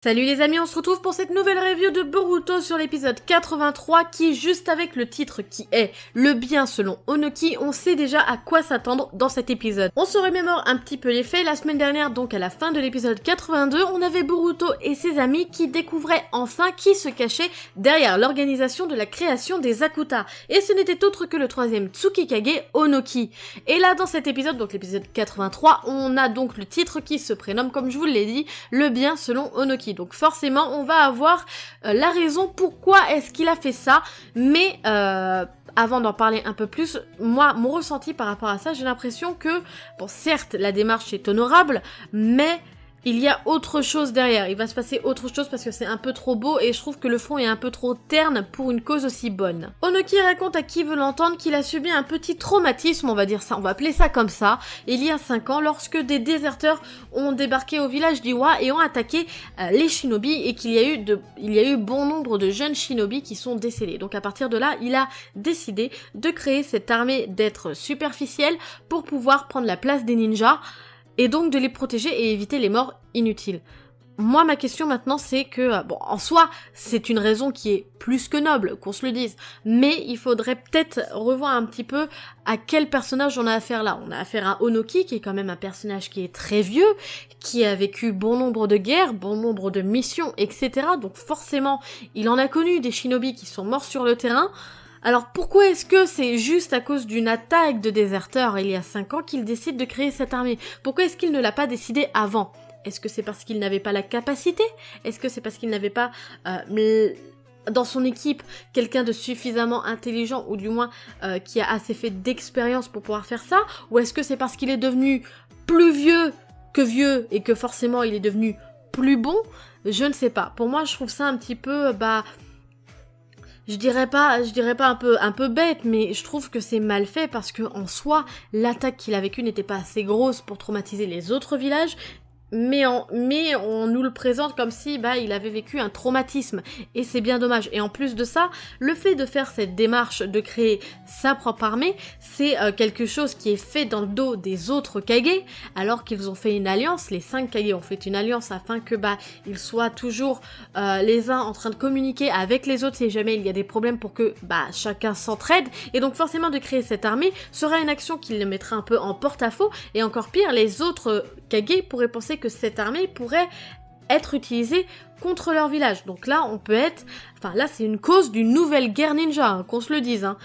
Salut les amis, on se retrouve pour cette nouvelle review de Boruto sur l'épisode 83 qui, juste avec le titre qui est Le bien selon Onoki, on sait déjà à quoi s'attendre dans cet épisode. On se remémore un petit peu les faits. La semaine dernière, donc à la fin de l'épisode 82, on avait Boruto et ses amis qui découvraient enfin qui se cachait derrière l'organisation de la création des Akuta. Et ce n'était autre que le troisième Tsukikage, Onoki. Et là, dans cet épisode, donc l'épisode 83, on a donc le titre qui se prénomme, comme je vous l'ai dit, Le bien selon Onoki. Donc forcément, on va avoir la raison pourquoi est-ce qu'il a fait ça, mais avant d'en parler un peu plus, moi, mon ressenti par rapport à ça, j'ai l'impression que, bon, certes, la démarche est honorable, mais il y a autre chose derrière, il va se passer autre chose parce que c'est un peu trop beau et je trouve que le fond est un peu trop terne pour une cause aussi bonne. Onoki raconte à qui veut l'entendre qu'il a subi un petit traumatisme, on va dire ça, on va appeler ça comme ça, il y a 5 ans lorsque des déserteurs ont débarqué au village d'Iwa et ont attaqué les shinobi et qu'il y a eu bon nombre de jeunes shinobi qui sont décédés. Donc à partir de là, il a décidé de créer cette armée d'êtres superficiels pour pouvoir prendre la place des ninjas et donc de les protéger et éviter les morts inutiles. Moi, ma question maintenant, c'est que, bon, en soi, c'est une raison qui est plus que noble, qu'on se le dise, mais il faudrait peut-être revoir un petit peu à quel personnage on a affaire là. On a affaire à Onoki, qui est quand même un personnage qui est très vieux, qui a vécu bon nombre de guerres, bon nombre de missions, etc. Donc forcément, il en a connu des shinobi qui sont morts sur le terrain. Alors pourquoi est-ce que c'est juste à cause d'une attaque de déserteurs il y a 5 ans qu'il décide de créer cette armée? Pourquoi est-ce qu'il ne l'a pas décidé avant? Est-ce que c'est parce qu'il n'avait pas la capacité? Est-ce que c'est parce qu'il n'avait pas dans son équipe quelqu'un de suffisamment intelligent ou du moins qui a assez fait d'expérience pour pouvoir faire ça? Ou est-ce que c'est parce qu'il est devenu plus vieux et que forcément il est devenu plus bon? Je ne sais pas. Pour moi je trouve ça un petit peu je dirais pas un peu bête, mais je trouve que c'est mal fait parce que en soi, l'attaque qu'il a vécue n'était pas assez grosse pour traumatiser les autres villages, mais on nous le présente comme si il avait vécu un traumatisme et c'est bien dommage. Et en plus de ça, le fait de faire cette démarche de créer sa propre armée, c'est quelque chose qui est fait dans le dos des autres Kage, alors qu'ils ont fait une alliance, les 5 Kage ont fait une alliance afin que ils soient toujours les uns en train de communiquer avec les autres si jamais il y a des problèmes pour que chacun s'entraide. Et donc forcément de créer cette armée sera une action qui les mettra un peu en porte-à-faux et encore pire, les autres Kage pourraient penser que cette armée pourrait être utilisée contre leur village. Donc là, on peut être... Enfin, là, c'est une cause d'une nouvelle guerre ninja, hein, qu'on se le dise. Hein.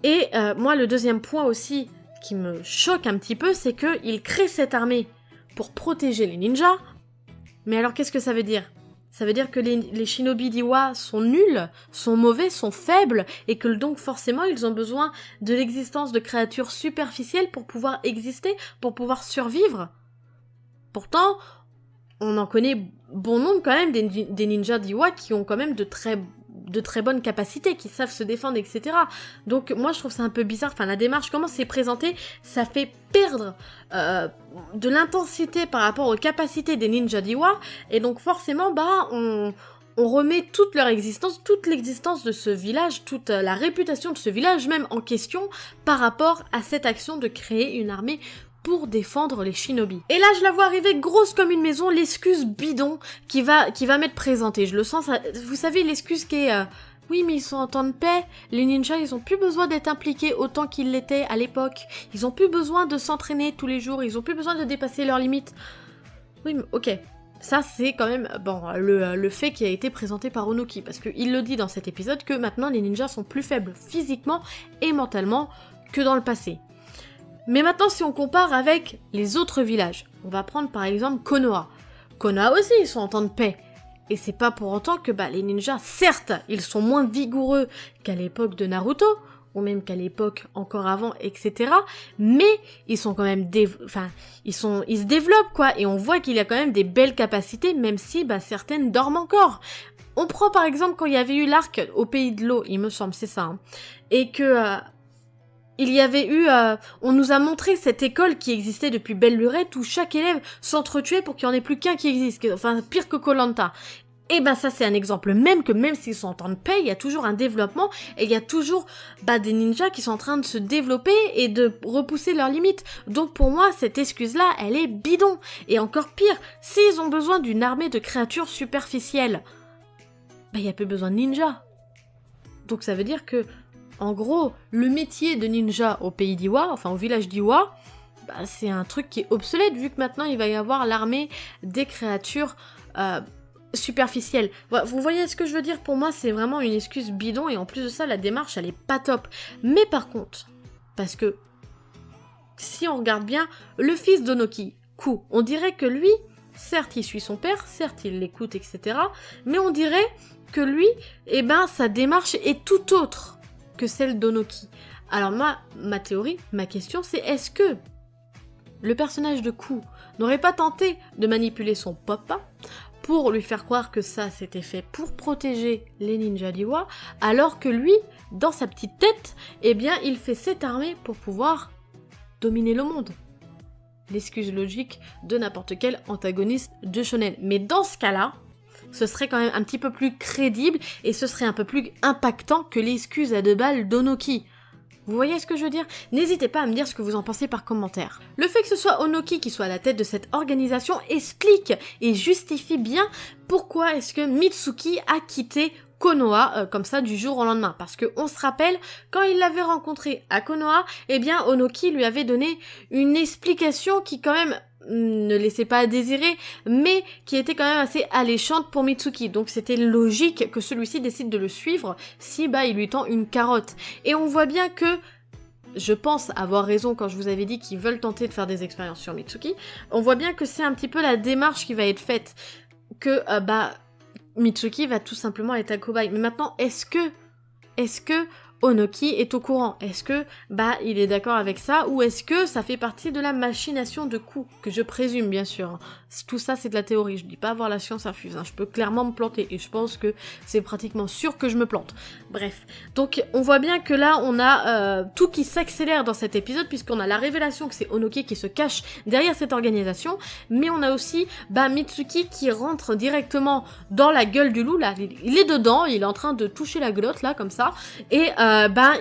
Et moi, le deuxième point aussi qui me choque un petit peu, c'est qu'il crée cette armée pour protéger les ninjas. Mais alors, qu'est-ce que ça veut dire? Ça veut dire que les shinobi d'Iwa sont nuls, sont mauvais, sont faibles, et que donc forcément ils ont besoin de l'existence de créatures superficielles pour pouvoir exister, pour pouvoir survivre. Pourtant, on en connaît bon nombre quand même des ninjas d'Iwa qui ont quand même de très bonnes capacités, qui savent se défendre, etc. Donc moi je trouve ça un peu bizarre, enfin la démarche, comment c'est présenté, ça fait perdre de l'intensité par rapport aux capacités des ninjas d'Iwa, et donc forcément on remet toute leur existence, toute l'existence de ce village, toute la réputation de ce village même en question par rapport à cette action de créer une armée pour défendre les shinobi. Et là, je la vois arriver grosse comme une maison, l'excuse bidon qui va m'être présentée. Je le sens, ça, vous savez, l'excuse qui est... oui, mais ils sont en temps de paix. Les ninjas, ils ont plus besoin d'être impliqués autant qu'ils l'étaient à l'époque. Ils ont plus besoin de s'entraîner tous les jours. Ils ont plus besoin de dépasser leurs limites. Oui, mais ok. Ça, c'est quand même le fait qui a été présenté par Onoki. Parce qu'il le dit dans cet épisode que maintenant, les ninjas sont plus faibles physiquement et mentalement que dans le passé. Mais maintenant, si on compare avec les autres villages, on va prendre par exemple Konoha. Konoha aussi, ils sont en temps de paix. Et c'est pas pour autant que les ninjas, certes, ils sont moins vigoureux qu'à l'époque de Naruto, ou même qu'à l'époque encore avant, etc. Mais ils sont quand même... ils se développent, quoi. Et on voit qu'il y a quand même des belles capacités, même si certaines dorment encore. On prend par exemple quand il y avait eu l'arc au Pays de l'eau, il me semble, c'est ça. Hein, et que... il y avait eu... on nous a montré cette école qui existait depuis belle lurette où chaque élève s'entretuait pour qu'il n'y en ait plus qu'un qui existe. Enfin, pire que Koh-Lanta. Et ben ça c'est un exemple même que même s'ils sont en temps de paix, il y a toujours un développement et il y a toujours des ninjas qui sont en train de se développer et de repousser leurs limites. Donc pour moi cette excuse là elle est bidon. Et encore pire, s'ils ont besoin d'une armée de créatures superficielles, il n'y a plus besoin de ninjas. Donc ça veut dire que en gros le métier de ninja au pays d'Iwa, enfin au village d'Iwa, c'est un truc qui est obsolète vu que maintenant il va y avoir l'armée des créatures superficielle. Vous voyez ce que je veux dire? Pour moi, c'est vraiment une excuse bidon et en plus de ça, la démarche, elle est pas top. Mais par contre, parce que si on regarde bien, le fils d'Onoki, Ku, on dirait que lui, certes, il suit son père, certes, il l'écoute, etc. Mais on dirait que lui, sa démarche est tout autre que celle d'Onoki. Alors ma théorie, ma question, c'est est-ce que le personnage de Ku n'aurait pas tenté de manipuler son papa pour lui faire croire que ça c'était fait pour protéger les ninjas d'Iwa, alors que lui, dans sa petite tête, il fait cette armée pour pouvoir dominer le monde. L'excuse logique de n'importe quel antagoniste de shonen. Mais dans ce cas-là, ce serait quand même un petit peu plus crédible et ce serait un peu plus impactant que l'excuse à 2 balles d'Onoki. Vous voyez ce que je veux dire? N'hésitez pas à me dire ce que vous en pensez par commentaire. Le fait que ce soit Onoki qui soit à la tête de cette organisation explique et justifie bien pourquoi est-ce que Mitsuki a quitté Konoha comme ça du jour au lendemain. Parce que on se rappelle, quand il l'avait rencontré à Konoha, Onoki lui avait donné une explication qui quand même ne laissait pas à désirer, mais qui était quand même assez alléchante pour Mitsuki. Donc c'était logique que celui-ci décide de le suivre si il lui tend une carotte. Et on voit bien que, je pense avoir raison quand je vous avais dit qu'ils veulent tenter de faire des expériences sur Mitsuki, on voit bien que c'est un petit peu la démarche qui va être faite, que Mitsuki va tout simplement être un cobaye. Mais maintenant, est-ce que Onoki est au courant? Est-ce que il est d'accord avec ça, ou est-ce que ça fait partie de la machination de Ku, que je présume bien sûr. Tout ça c'est de la théorie, je dis pas avoir la science infuse, je peux clairement me planter et je pense que c'est pratiquement sûr que je me plante. Bref, donc on voit bien que là on a tout qui s'accélère dans cet épisode puisqu'on a la révélation que c'est Onoki qui se cache derrière cette organisation, mais on a aussi Mitsuki qui rentre directement dans la gueule du loup, là il est dedans, il est en train de toucher la glotte là comme ça, et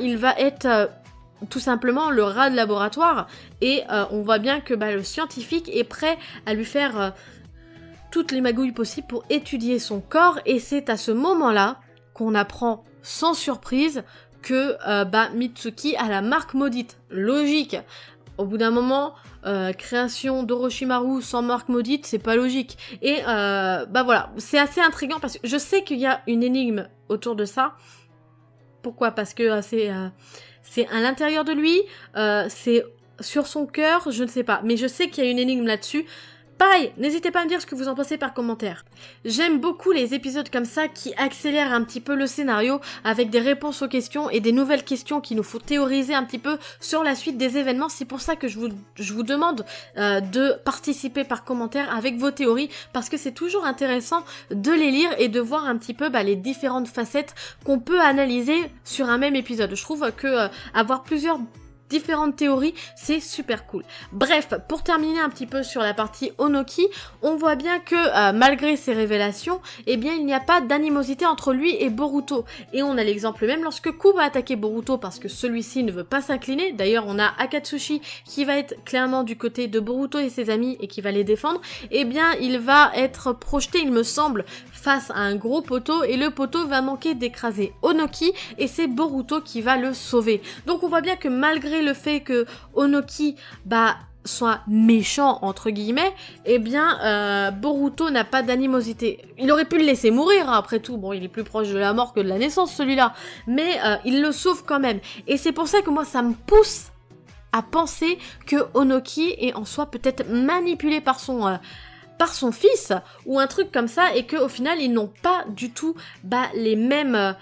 il va être tout simplement le rat de laboratoire et on voit bien que le scientifique est prêt à lui faire toutes les magouilles possibles pour étudier son corps, et c'est à ce moment-là qu'on apprend sans surprise que Mitsuki a la marque maudite. Logique. Au bout d'un moment, création d'Orochimaru sans marque maudite, c'est pas logique. Et voilà, c'est assez intriguant parce que je sais qu'il y a une énigme autour de ça. Pourquoi? Parce que c'est à l'intérieur de lui, c'est sur son cœur, je ne sais pas. Mais je sais qu'il y a une énigme là-dessus. Pareil, n'hésitez pas à me dire ce que vous en pensez par commentaire. J'aime beaucoup les épisodes comme ça qui accélèrent un petit peu le scénario avec des réponses aux questions et des nouvelles questions qui nous font théoriser un petit peu sur la suite des événements. C'est pour ça que je vous demande de participer par commentaire avec vos théories, parce que c'est toujours intéressant de les lire et de voir un petit peu les différentes facettes qu'on peut analyser sur un même épisode. Je trouve que avoir plusieurs différentes théories, c'est super cool. Bref, pour terminer un petit peu sur la partie Onoki, on voit bien que malgré ces révélations, il n'y a pas d'animosité entre lui et Boruto. Et on a l'exemple même lorsque Ku va attaquer Boruto parce que celui-ci ne veut pas s'incliner. D'ailleurs, on a Akatsushi qui va être clairement du côté de Boruto et ses amis et qui va les défendre. Il va être projeté, il me semble, face à un gros poteau, et le poteau va manquer d'écraser Onoki et c'est Boruto qui va le sauver. Donc on voit bien que malgré le fait que Onoki soit méchant entre guillemets, Boruto n'a pas d'animosité. Il aurait pu le laisser mourir, après tout, bon il est plus proche de la mort que de la naissance celui-là, mais il le sauve quand même. Et c'est pour ça que moi ça me pousse à penser que Onoki est en soi peut-être manipulé par son fils ou un truc comme ça, et qu'au final ils n'ont pas du tout les mêmes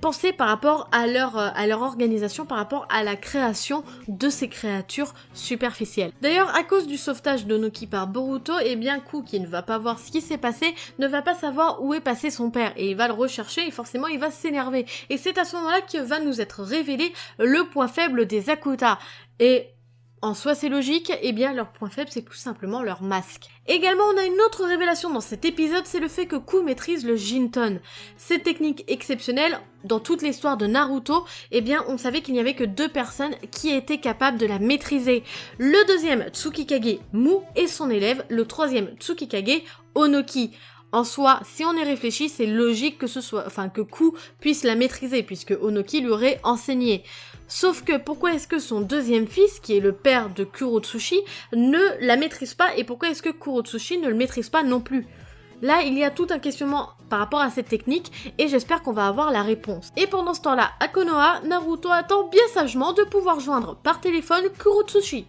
pensées par rapport à leur organisation, par rapport à la création de ces créatures superficielles. D'ailleurs, à cause du sauvetage d'Onoki par Boruto, Ku, qui ne va pas voir ce qui s'est passé, ne va pas savoir où est passé son père, et il va le rechercher et forcément il va s'énerver. Et c'est à ce moment-là que va nous être révélé le point faible des Akuta. Et En soi c'est logique, et bien leur point faible c'est tout simplement leur masque. Également on a une autre révélation dans cet épisode, c'est le fait que Ku maîtrise le Jinton. Cette technique exceptionnelle, dans toute l'histoire de Naruto, eh bien on savait qu'il n'y avait que 2 personnes qui étaient capables de la maîtriser. Le deuxième Tsukikage Mu et son élève, le troisième Tsukikage Onoki. En soi, si on y réfléchit, c'est logique que que Ku puisse la maîtriser, puisque Onoki lui aurait enseigné. Sauf que pourquoi est-ce que son deuxième fils, qui est le père de Kurotsuchi, ne la maîtrise pas, et pourquoi est-ce que Kurotsuchi ne le maîtrise pas non plus? Là, il y a tout un questionnement par rapport à cette technique, et j'espère qu'on va avoir la réponse. Et pendant ce temps-là, à Konoha, Naruto attend bien sagement de pouvoir joindre par téléphone Kurotsuchi.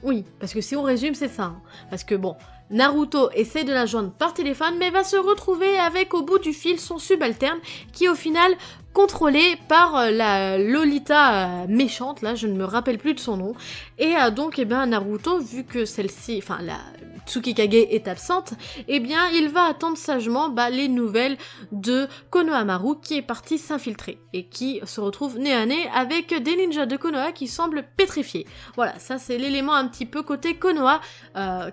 Oui, parce que si on résume, c'est ça. Hein. Parce que bon, Naruto essaie de la joindre par téléphone, mais va se retrouver avec au bout du fil son subalterne, qui est au final contrôlé par la Lolita méchante, là je ne me rappelle plus de son nom, et donc eh bien Naruto, vu que celle-ci, enfin la Tsukikage est absente, eh bien il va attendre sagement les nouvelles de Konohamaru qui est parti s'infiltrer, et qui se retrouve nez à nez avec des ninjas de Konoha qui semblent pétrifiés. Voilà, ça c'est l'élément un petit peu côté Konoha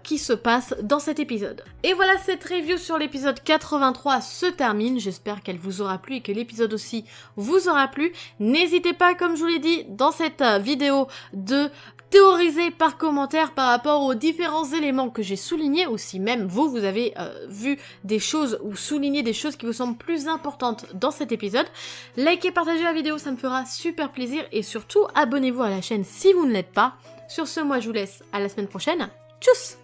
qui se passe dans cet épisode. Et voilà, cette review sur l'épisode 83 se termine, j'espère qu'elle vous aura plu et que l'épisode aussi vous aura plu. N'hésitez pas, comme je vous l'ai dit dans cette vidéo, de théoriser par commentaire par rapport aux différents éléments que j'ai soulignés, ou si même vous avez vu des choses ou souligné des choses qui vous semblent plus importantes dans cet épisode. Likez, partagez la vidéo, ça me fera super plaisir, et surtout abonnez-vous à la chaîne si vous ne l'êtes pas. Sur ce, moi je vous laisse à la semaine prochaine. Tchuss!